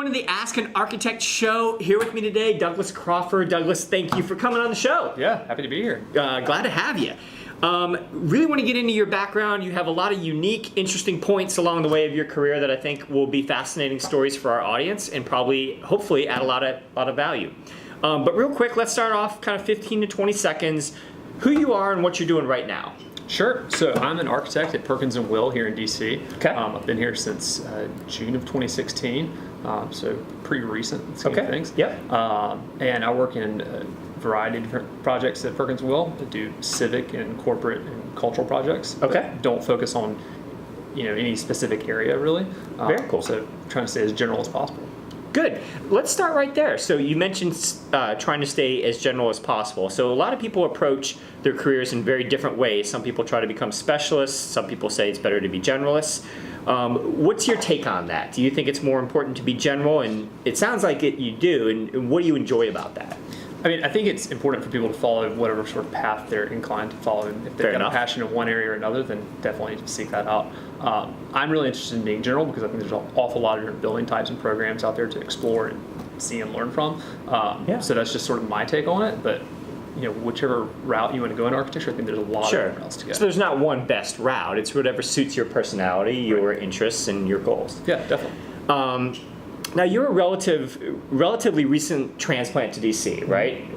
everyone to the Ask an Architect show. Here with me today, Douglas Crawford. Douglas, thank you for coming on the show. Yeah, happy to be here. Glad to have you. Really want to get into your background. You have a lot of unique, interesting points along the way of your career that I think will be fascinating stories for our audience and probably, hopefully, add a lot of value. But real quick, let's start off kind of 15 to 20 seconds. Who you are and what you're doing right now. Sure. So I'm an architect at Perkins Will here in DC. Okay. I've been here since June of 2016, so pretty recent in the scheme of things. Yep. And I work in a variety of different projects at Perkins Will. I do civic and corporate and cultural projects. Okay. Don't focus on any specific area really. Very cool. So trying to stay as general as possible. Good. Let's start right there. So you mentioned trying to stay as general as possible. So a lot of people approach their careers in very different ways. Some people try to become specialists. Some people say it's better to be generalists. What's your take on that? Do you think it's more important to be general? And it sounds like you do. And what do you enjoy about that? I mean, I think it's important for people to follow whatever sort of path they're inclined to follow. And if they've got a passion in one area or another, then definitely seek that out. I'm really interested in being general because I think there's an awful lot of different building types and programs out there to explore and see and learn from. So that's just sort of my take on it. But whichever route you want to go in architecture, I think there's a lot of different routes to go. So there's not one best route. It's whatever suits your personality, your interests, and your goals. Yeah, definitely. Now, you're a relatively recent transplant to DC, right?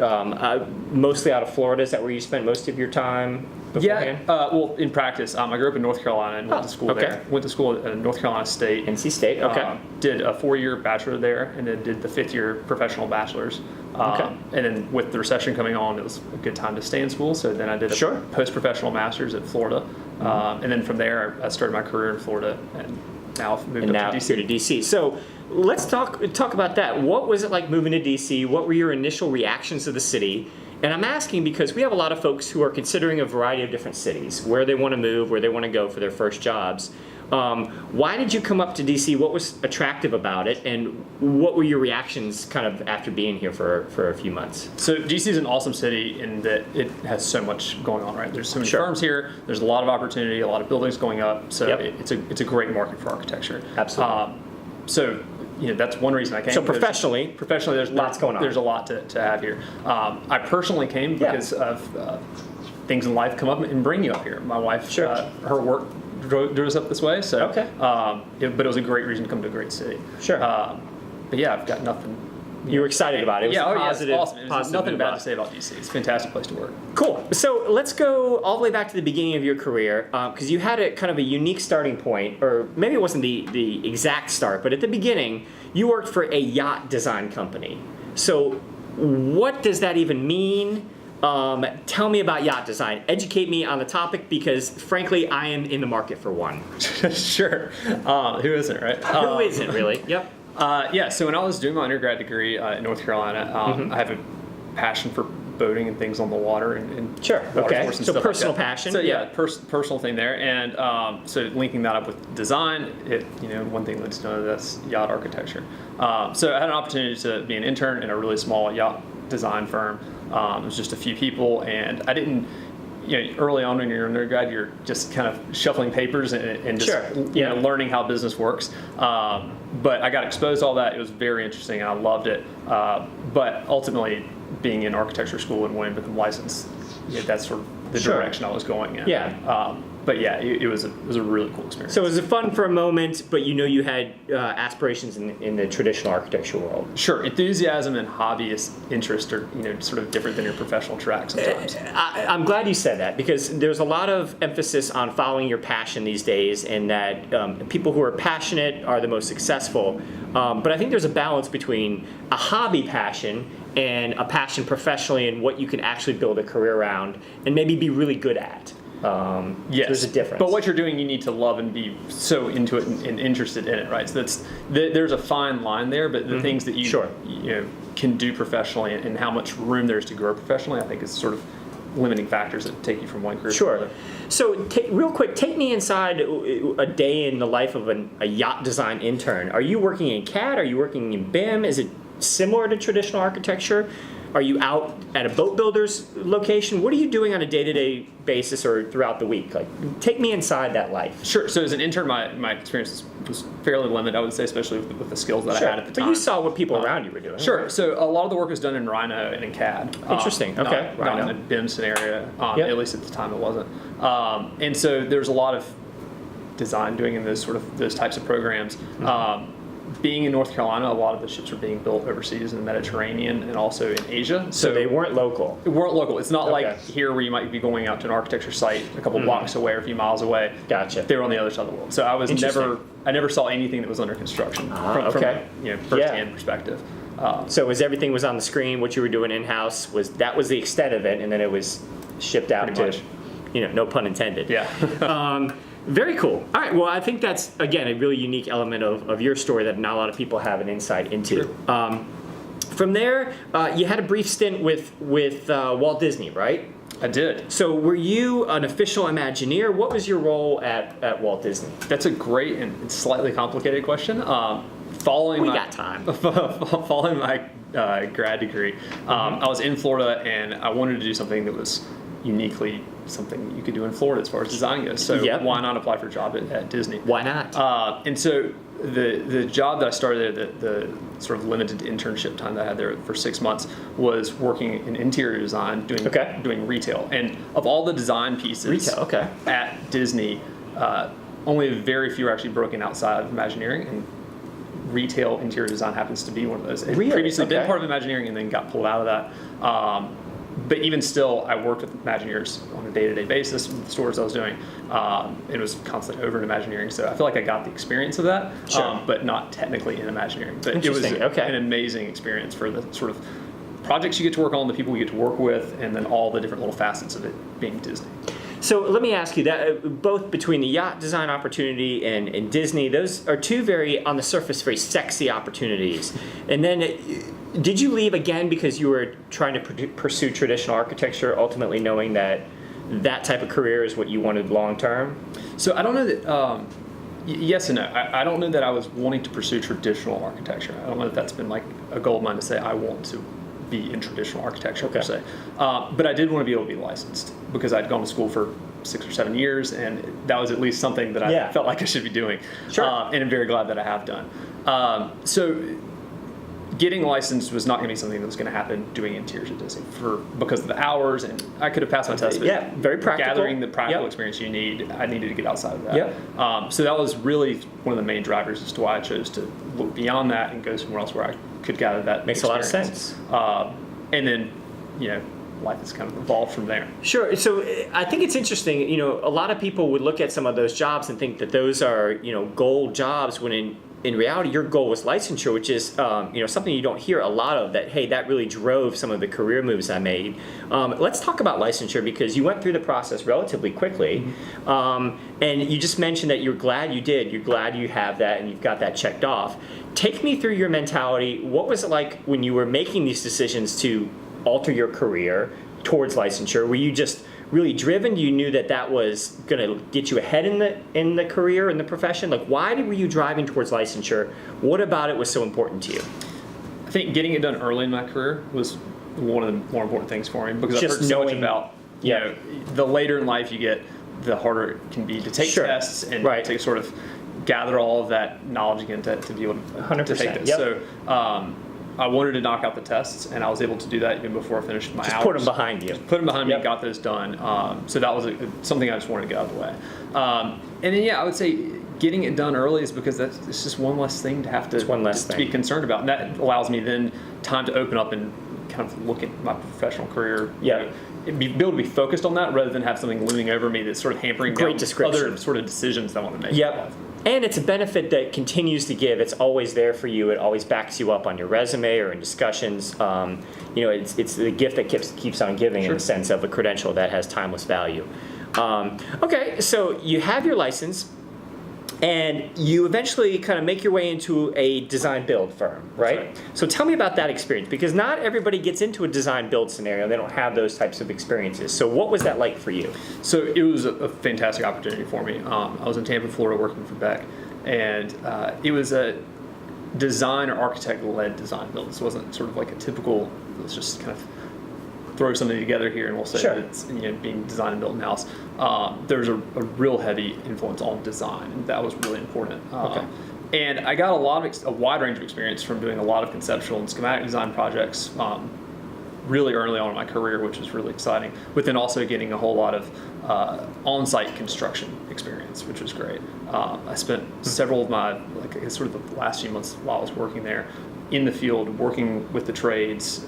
Mostly out of Florida. Is that where you spent most of your time beforehand? Yeah, well, in practice, I grew up in North Carolina and went to school there. Went to school at North Carolina State. NC State, okay. Did a 4-year bachelor there and then did the 5th-year professional bachelor's. And then with the recession coming on, it was a good time to stay in school. So then I did a post-professional master's at Florida. And then from there, I started my career in Florida and now I've moved up to DC. Here to DC. So let's talk about that. What was it like moving to DC? What were your initial reactions to the city? And I'm asking because we have a lot of folks who are considering a variety of different cities, where they want to move, where they want to go for their first jobs. Why did you come up to DC? What was attractive about it? And what were your reactions kind of after being here for a few months? So DC is an awesome city in that it has so much going on, right? There's so many firms here. There's a lot of opportunity, a lot of buildings going up. So it's a great market for architecture. Absolutely. So that's one reason I came. So professionally, there's lots going on. There's a lot to have here. I personally came because of things in life come up and bring you up here. My wife, her work drew us up this way. So, but it was a great reason to come to a great city. Sure. But yeah, I've got nothing. You were excited about it. It was positive. It's awesome. There's nothing bad to say about DC. It's a fantastic place to work. Cool. So let's go all the way back to the beginning of your career, because you had a kind of a unique starting point, or maybe it wasn't the exact start, but at the beginning, you worked for a yacht design company. So what does that even mean? Tell me about yacht design. Educate me on the topic because, frankly, I am in the market for one. Sure. Who isn't, right? Who isn't, really? Yep. So when I was doing my undergrad degree in North Carolina, I have a passion for boating and things on the water and water sports and stuff personal like that. passion. So personal thing there, and so linking that up with design, one thing leads to another. That's yacht architecture. So I had an opportunity to be an intern in a really small yacht design firm. It was just a few people, and I didn't. Early on when you're an undergrad, you're just kind of shuffling papers and just learning how business works. But I got exposed to all that. It was very interesting, and I loved it. But ultimately, being in architecture school and wanting to become licensed, that's sort of the direction I was going in. But yeah, it was a really cool experience. So it was fun for a moment, but you had aspirations in the traditional architecture world. Sure, enthusiasm and hobbyist interest are sort of different than your professional track sometimes. I'm glad you said that because there's a lot of emphasis on following your passion these days, and that people who are passionate are the most successful. But I think there's a balance between a hobby passion and a passion professionally and what you can actually build a career around and maybe be really good at. Yes, there's a difference. But what you're doing, you need to love and be so into it and interested in it, right? So there's a fine line there, but the things that you can do professionally and how much room there is to grow professionally, I think is sort of limiting factors that take you from one career to another. So real quick, take me inside a day in the life of a yacht design intern. Are you working in CAD? Are you working in BIM? Is it similar to traditional architecture? Are you out at a boat builder's location? What are you doing on a day-to-day basis or throughout the week? Like, take me inside that life. Sure. So as an intern, my experience was fairly limited, I would say, especially with the skills that I had at the time. But you saw what people around you were doing. Sure. So a lot of the work was done in Rhino and in CAD. Interesting. Okay. Not Rhino. in a BIM scenario. Yep. At least at the time it wasn't. And so there's a lot of design doing in those types of programs. Being in North Carolina, a lot of the ships were being built overseas in the Mediterranean and also in Asia. So they weren't local. They weren't local. It's not like here where you might be going out to an architecture site a couple blocks away or a few miles away. Gotcha. They were on the other side of the world. So I never saw anything that was under construction from a first-hand perspective. So everything was on the screen, what you were doing in-house, was the extent of it, and then it was shipped out to, no pun intended. Yeah. Very cool. All right, well, I think that's, again, a really unique element of your story that not a lot of people have an insight into. Sure. From there, you had a brief stint with Walt Disney, right? I did. So were you an official Imagineer? What was your role at Walt Disney? That's a great and slightly complicated question. Following my grad degree, I was in Florida and I wanted to do something that was uniquely something you could do in Florida as far as design goes. So why not apply for a job at Disney? Why not? And so the job that I started there, the sort of limited internship time that I had there for 6 months, was working in interior design, doing retail. And of all the design pieces at Disney, only very few are actually broken outside of Imagineering, and retail interior design happens to be one of those. It previously been part of Imagineering and then got pulled out of that. But even still, I worked with Imagineers on a day-to-day basis with the stores I was doing. It was constantly over in Imagineering, so I feel like I got the experience of that, but not technically in Imagineering. But it was an amazing experience for the sort of projects you get to work on, the people you get to work with, and then all the different little facets of it being Disney. So let me ask you that both between the yacht design opportunity and Disney, those are two on the surface, very sexy opportunities. And then did you leave again because you were trying to pursue traditional architecture, ultimately knowing that type of career is what you wanted long term? So I don't know that, yes and no. I don't know that I was wanting to pursue traditional architecture. I don't know that that's been like a goal of mine to say I want to be in traditional architecture per se. But I did want to be able to be licensed because I'd gone to school for 6 or 7 years, and that was at least something that I felt like I should be doing. Sure. And I'm very glad that I have done. So getting licensed was not going to be something that was going to happen doing interiors at Disney because of the hours, and I could have passed my test, but very practical. Gathering the practical experience you need, I needed to get outside of that. So that was really one of the main drivers as to why I chose to look beyond that and go somewhere else where I could gather that Makes experience. a lot of sense. And then, life has kind of evolved from there. Sure. So I think it's interesting, a lot of people would look at some of those jobs and think that those are, gold jobs when in reality, your goal was licensure, which is something you don't hear a lot of. That really drove some of the career moves I made. Let's talk about licensure because you went through the process relatively quickly, and you just mentioned that you're glad you did. You're glad you have that and you've got that checked off. Take me through your mentality. What was it like when you were making these decisions to alter your career towards licensure? Were you just really driven? You knew that was going to get you ahead in the career, in the profession? Like, why were you driving towards licensure? What about it was so important to you? I think getting it done early in my career was one of the more important things for me because Just I've heard so much about, the later in life you get, the harder it can be to take tests and to sort of gather all of that knowledge again to be able to take this. So I wanted to knock out the tests, and I was able to do that even before I finished my hours. Put them behind you. Put them behind me and got those done. So that was something I just wanted to get out of the way. And then, I would say getting it done early is because it's just one less thing to have to be concerned about. And that allows me then time to open up and kind of look at my professional career. Be able to be focused on that rather than have something looming over me that's sort of hampering down other sort of decisions that I want to make. And it's a benefit that continues to give. It's always there for you. It always backs you up on your resume or in discussions. It's the gift that keeps on giving in the sense of a credential that has timeless value. Okay, so you have your license, and you eventually kind of make your way into a design build firm, right? So tell me about that experience, because not everybody gets into a design build scenario. They don't have those types of experiences. So what was that like for you? So it was a fantastic opportunity for me. I was in Tampa, Florida working for Beck, and it was a design or architect-led design build. This wasn't sort of like a typical let's just kind of throw something together here, and we'll say Sure. that it's being designed and built in house. There's a real heavy influence on design, and that was really important. Okay. And I got a wide range of experience from doing a lot of conceptual and schematic design projects really early on in my career, which was really exciting. But then also getting a whole lot of on-site construction experience, which was great. I spent several of my sort of the last few months while I was working there in the field, working with the trades.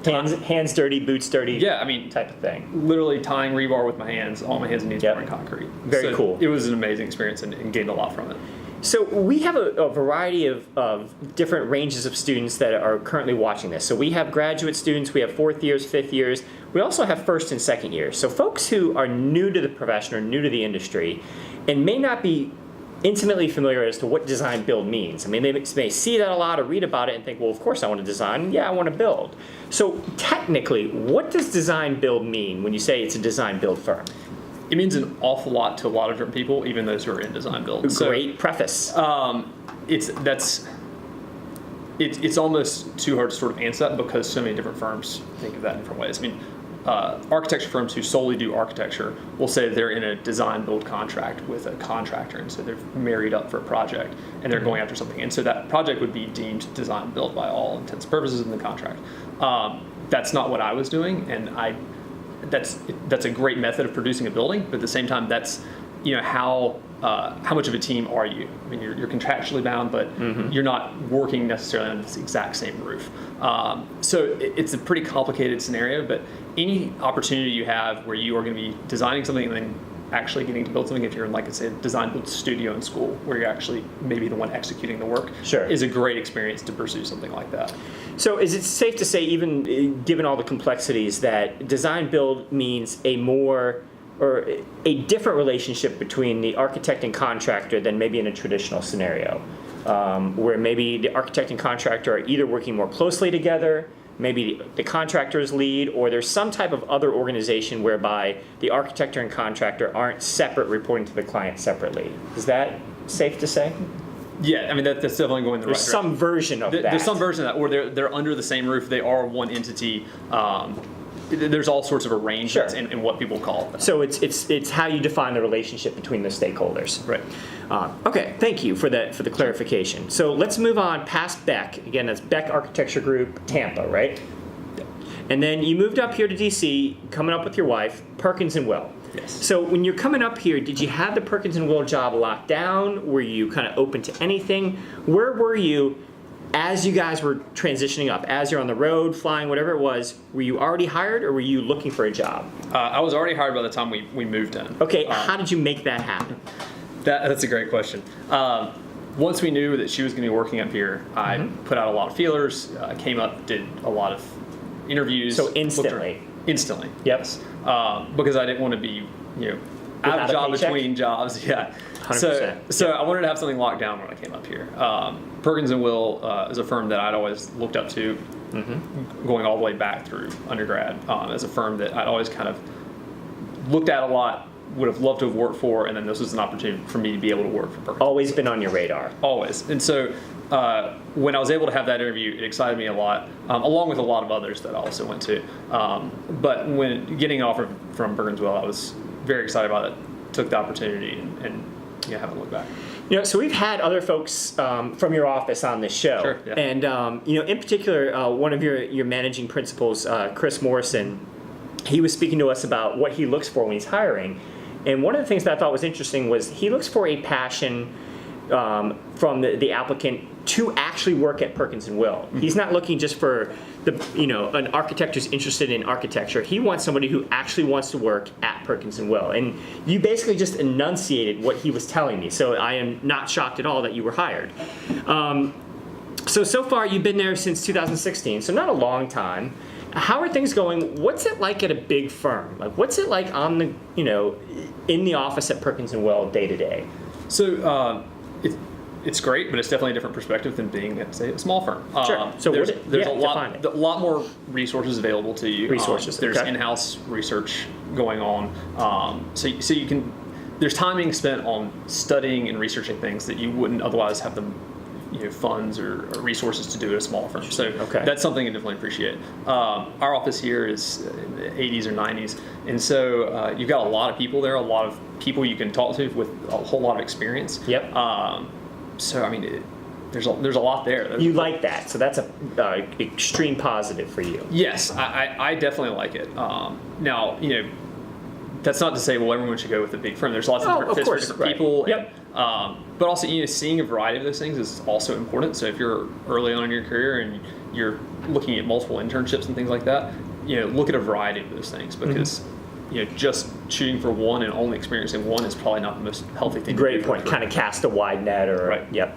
Hands dirty, boots dirty. Yeah, I mean, type of thing. Literally tying rebar with my hands, all my hands and knees pouring concrete. Very cool. It was an amazing experience and gained a lot from it. So we have a variety of different ranges of students that are currently watching this. So we have graduate students, we have 4th years, 5th years. We also have 1st and 2nd years. So folks who are new to the profession or new to the industry and may not be intimately familiar as to what design build means. I mean, they may see that a lot or read about it and think, well, of course I want to design. Yeah, I want to build. So technically, what does design build mean when you say it's a design build firm? It means an awful lot to a lot of different people, even those who are in design build. Great preface. It's almost too hard to sort of answer that because so many different firms think of that in different ways. I mean, architecture firms who solely do architecture will say they're in a design build contract with a contractor, and so they're married up for a project and they're going after something, and so that project would be deemed design build by all intents and purposes in the contract. That's not what I was doing, and that's a great method of producing a building, but at the same time, that's how much of a team are you? I mean, you're contractually bound, but you're not working necessarily on this exact same roof. So it's a pretty complicated scenario, but any opportunity you have where you are going to be designing something and then actually getting to build something, if you're in, like I said, a design build studio in school, where you're actually maybe the one executing the work, sure, is a great experience to pursue something like that. So is it safe to say, even given all the complexities, that design build means a different relationship between the architect and contractor than maybe in a traditional scenario, where maybe the architect and contractor are either working more closely together, maybe the contractor's lead, or there's some type of other organization whereby the architect and contractor aren't separate, reporting to the client separately? Is that safe to say? Yeah, I mean, that's definitely going the right direction. There's some version of that. There's some version of that, or they're under the same roof. They are one entity. There's all sorts of arrangements in what people call it. So it's how you define the relationship between the stakeholders. Right. Okay, thank you for the clarification. So let's move on past Beck. Again, that's Beck Architecture Group, Tampa, right? And then you moved up here to DC, coming up with your wife, Perkins and Will. Yes. So when you're coming up here, did you have the Perkins and Will job locked down? Were you kind of open to anything? Where were you as you guys were transitioning up? As you're on the road, flying, whatever it was, were you already hired or were you looking for a job? I was already hired by the time we moved in. Okay, how did you make that happen? That's a great question. Once we knew that she was going to be working up here, I put out a lot of feelers, came up, did a lot of interviews. So instantly? Instantly. Yep. Because I didn't want to be, out of job between jobs. Yeah. 100%. So I wanted to have something locked down when I came up here. Perkins and Will is a firm that I'd always looked up to, going all the way back through undergrad, as a firm that I'd always kind of looked at a lot, would have loved to have worked for, and then this was an opportunity for me to be able to work for Perkins. Always been on your radar. Always. And so when I was able to have that interview, it excited me a lot, along with a lot of others that I also went to. But when getting an offer from Perkins Will, I was very excited about it, took the opportunity, and haven't looked back. So we've had other folks from your office on this show. Sure, yeah. And, in particular, one of your managing principals, Chris Morrison, he was speaking to us about what he looks for when he's hiring. And one of the things that I thought was interesting was he looks for a passion from the applicant to actually work at Perkins and Will. He's not looking just for an architect who's interested in architecture. He wants somebody who actually wants to work at Perkins and Will. And you basically just enunciated what he was telling me. So I am not shocked at all that you were hired. So far you've been there since 2016, so not a long time. How are things going? What's it like at a big firm? Like, what's it like on the, in the office at Perkins and Will day to day? So it's great, but it's definitely a different perspective than being at, say, a small firm. Sure. So there's a lot more resources available to you. Resources. There's okay. in-house research going on. So you can. There's time being spent on studying and researching things that you wouldn't otherwise have the funds or resources to do at a smaller firm. So Okay. that's something I definitely appreciate. Our office here is in the 80s or 90s, and so you've got a lot of people there, a lot of people you can talk to with a whole lot of experience. Yep. So I mean, there's a lot there. You like that, so that's a extreme positive for you. Yes, I definitely like it. Now, that's not to say, well, everyone should go with a big firm. There's lots of different fits for different right. people. Yep. But also, seeing a variety of those things is also important. So if you're early on in your career and you're looking at multiple internships and things like that, look at a variety of those things, because just shooting for one and only experiencing one is probably not the most healthy thing. Great to do. point. Kind of cast a wide net, or Right. Yep.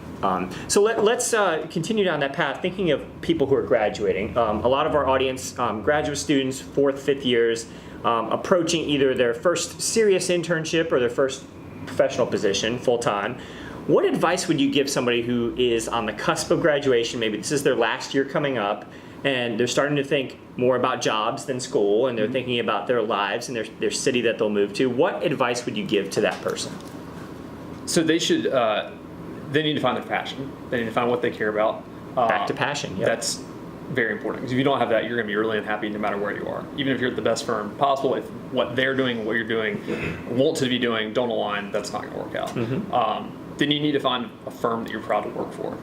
So let's continue down that path. Thinking of people who are graduating, a lot of our audience, graduate students, 4th, 5th years, approaching either their first serious internship or their first professional position, full time. What advice would you give somebody who is on the cusp of graduation? Maybe this is their last year coming up, and they're starting to think more about jobs than school, and they're thinking about their lives and their city that they'll move to. What advice would you give to that person? So they should. They need to find their passion. They need to find what they care about. Back to passion. Yep. That's very important, because if you don't have that, you're going to be really unhappy no matter where you are. Even if you're at the best firm possible, if what they're doing, what you're doing, want to be doing, don't align, that's not going to work out. Then you need to find a firm that you're proud to work for.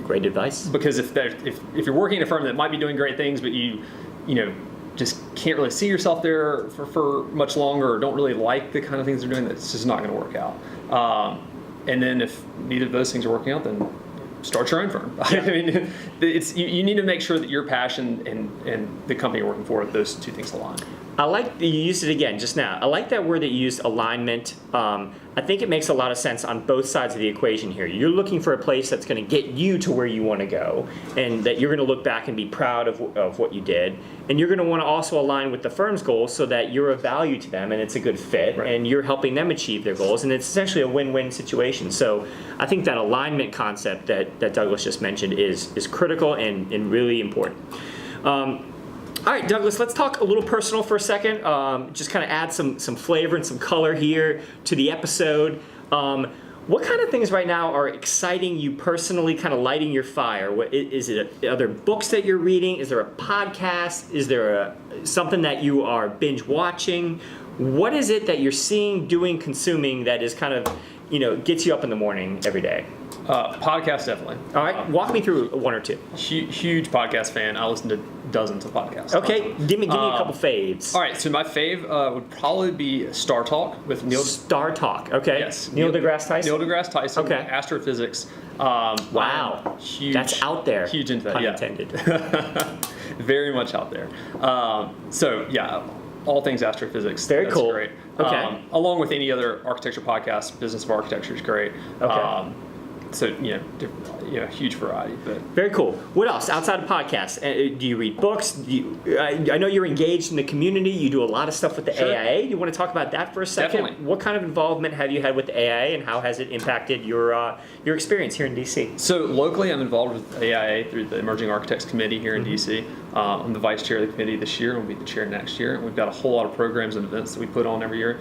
Great advice. Because if you're working at a firm that might be doing great things, but you just can't really see yourself there for much longer, or don't really like the kind of things they're doing, that's just not going to work out. And then if neither of those things are working out, then start your own firm. I mean, you need to make sure that your passion and the company you're working for, those two things align. I like that you used it again just now. I like that word that you used, alignment. I think it makes a lot of sense on both sides of the equation here. You're looking for a place that's going to get you to where you want to go, and that you're going to look back and be proud of what you did. And you're going to want to also align with the firm's goals so that you're of value to them and it's a good fit, Right. and you're helping them achieve their goals. And it's essentially a win-win situation. So I think that alignment concept that Douglas just mentioned is critical and really important. All right, Douglas, let's talk a little personal for a second. Just kind of add some flavor and some color here to the episode. What kind of things right now are exciting you personally, kind of lighting your fire? Are there books that you're reading? Is there a podcast? Is there something that you are binge watching? What is it that you're seeing, doing, consuming that is kind of, gets you up in the morning every day? Podcast, definitely. All right, walk me through one or two. Huge podcast fan. I listen to dozens of podcasts. Okay, give me a couple faves. All right, so my fave would probably be Star Talk with Neil. Star Talk, okay. Yes. Neil deGrasse Tyson? Neil deGrasse Tyson. Okay. Astrophysics. Wow. Huge. That's out there. Huge into that. Pun Yeah. intended. Very much out there. So yeah, all things astrophysics. Very that's cool. Great. Okay. Along with any other architecture podcast, Business of Architecture is great. Okay. So huge variety. But Very cool. What else outside of podcasts? Do you read books? I know you're engaged in the community. You do a lot of stuff with the Sure. AIA. You want to talk about that for a second? Definitely. What kind of involvement have you had with the AIA, and how has it impacted your experience here in DC? So locally, I'm involved with AIA through the Emerging Architects Committee here in DC. I'm the vice chair of the committee this year, and we'll be the chair next year. And we've got a whole lot of programs and events that we put on every year.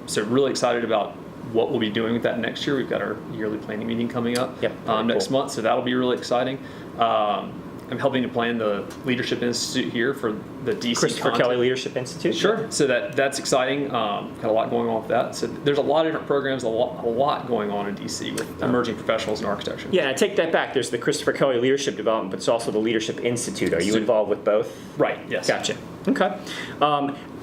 So really excited about what we'll be doing with that next year. We've got our yearly planning meeting coming up next cool. month, so that'll be really exciting. I'm helping to plan the Leadership Institute here for the DC Christopher content. Kelly Leadership Institute? Sure. So that's exciting. Got a lot going on with that. So there's a lot of different programs, a lot going on in DC with emerging professionals in architecture. Yeah, I take that back. There's the Christopher Kelly Leadership Development, but it's also the Leadership Institute. Are you involved with both? Right. Yes. Gotcha. Okay.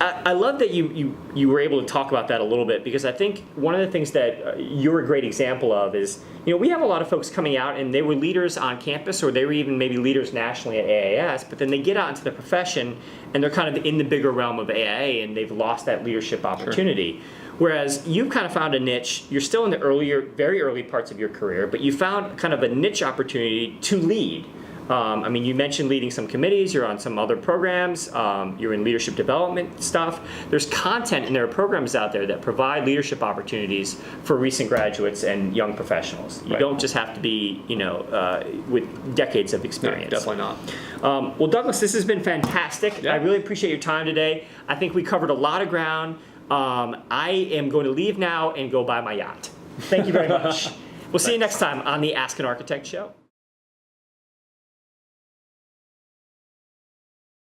I love that you were able to talk about that a little bit, because I think one of the things that you're a great example of is, we have a lot of folks coming out and they were leaders on campus, or they were even maybe leaders nationally at AIAS, but then they get out into the profession and they're kind of in the bigger realm of AIA and they've lost that leadership opportunity. Sure. Whereas you've kind of found a niche. You're still in the very early parts of your career, but you found kind of a niche opportunity to lead. You mentioned leading some committees, you're on some other programs, you're in leadership development stuff. There's content and there are programs out there that provide leadership opportunities for recent graduates and young professionals. You don't just have to be, with decades of experience. No, definitely not. Well, Douglas, this has been fantastic. Yeah. I really appreciate your time today. I think we covered a lot of ground. I am going to leave now and go buy my yacht. Thank you very much. We'll see you next time on the Ask an Architect show.